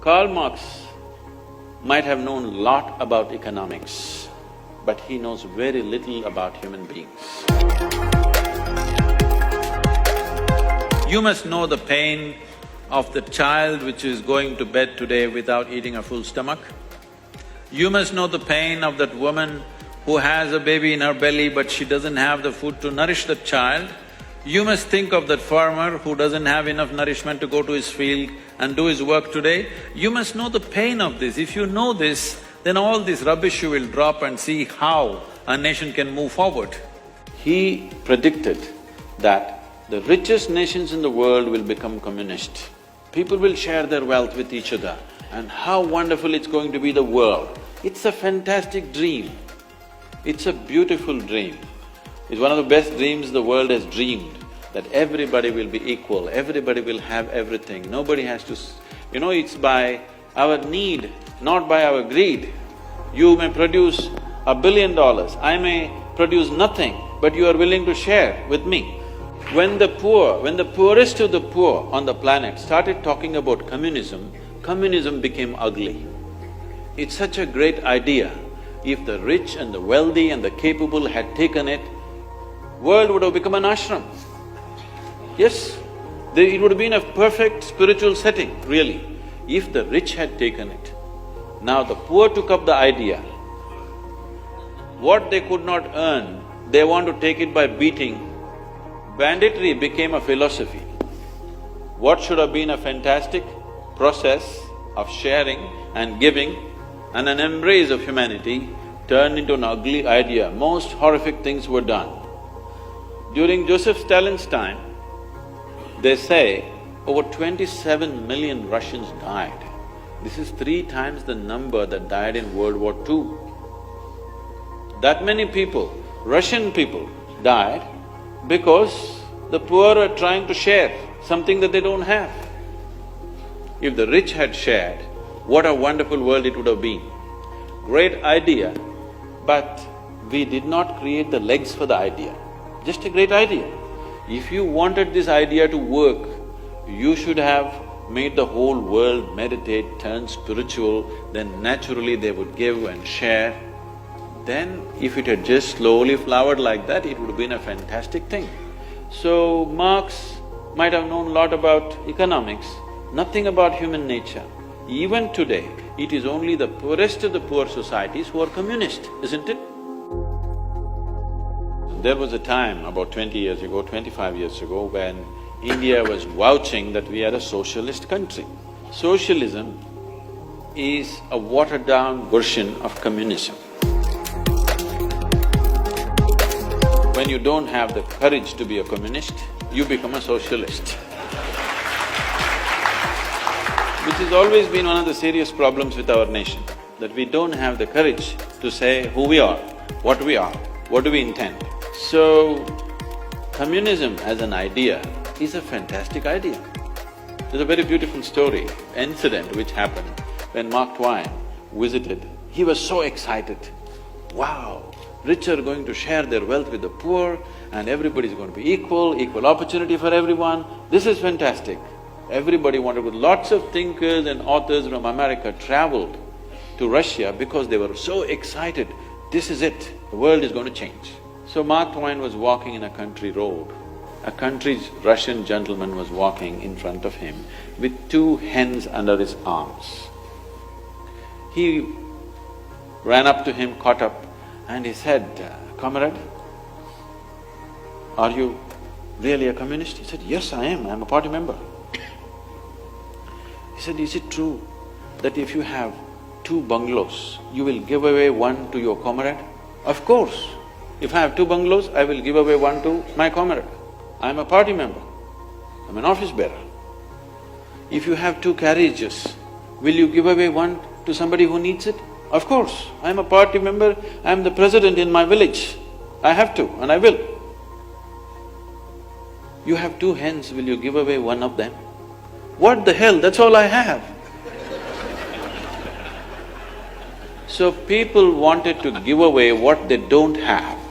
Karl Marx might have known a lot about economics, but he knows very little about human beings. You must know the pain of the child which is going to bed today without eating a full stomach. You must know the pain of that woman who has a baby in her belly but she doesn't have the food to nourish that child. You must think of that farmer who doesn't have enough nourishment to go to his field and do his work today. You must know the pain of this. If you know this, then all this rubbish you will drop and see how a nation can move forward. He predicted that the richest nations in the world will become communist. People will share their wealth with each other and how wonderful it's going to be the world. It's a fantastic dream. It's a beautiful dream. It's one of the best dreams the world has dreamed, that everybody will be equal, everybody will have everything, nobody has to… it's by our need, not by our greed. You may produce $1 billion, I may produce nothing, but you are willing to share with me. When the poorest of the poor on the planet started talking about communism, communism became ugly. It's such a great idea. If the rich and the wealthy and the capable had taken it, world would have become an ashram. Yes, it would have been a perfect spiritual setting, really, if the rich had taken it. Now the poor took up the idea. What they could not earn, they want to take it by beating. Banditry became a philosophy. What should have been a fantastic process of sharing and giving and an embrace of humanity turned into an ugly idea. Most horrific things were done. During Joseph Stalin's time, they say over 27 million Russians died. This is 3 times the number that died in World War II. That many people, Russian people, died because the poor are trying to share something that they don't have. If the rich had shared, what a wonderful world it would have been. Great idea, but we did not create the legs for the idea. Just a great idea. If you wanted this idea to work, you should have made the whole world meditate, turn spiritual, then naturally they would give and share. Then if it had just slowly flowered like that, it would have been a fantastic thing. So Marx might have known a lot about economics, nothing about human nature. Even today, it is only the poorest of the poor societies who are communist, isn't it? There was a time about 20 years ago, 25 years ago, when India was vouching that we are a socialist country. Socialism is a watered-down version of communism. When you don't have the courage to be a communist, you become a socialist. Which has always been one of the serious problems with our nation, that we don't have the courage to say who we are, what do we intend. So, communism as an idea is a fantastic idea. There's a very beautiful story, incident which happened when Mark Twain visited. He was so excited. Wow, rich are going to share their wealth with the poor and everybody's going to be equal opportunity for everyone. This is fantastic. Everybody wanted… Lots of thinkers and authors from America traveled to Russia because they were so excited. This is it, the world is going to change. So Mark Twain was walking in a country road. A country Russian gentleman was walking in front of him with 2 hens under his arms. He ran up to him, caught up, and he said, "Comrade, are you really a communist?" He said, "Yes, I am a party member." He said, "Is it true that if you have 2 bungalows, you will give away 1 to your comrade?" "Of course. If I have 2 bungalows, I will give away 1 to my comrade. I am a party member, I am an office bearer. If you have 2 carriages, will you give away 1 to somebody who needs it?" "Of course, I am a party member, I am the president in my village. I have to and I will." "You have 2 hens, will you give away 1 of them?" "What the hell, that's all I have." So people wanted to give away what they don't have.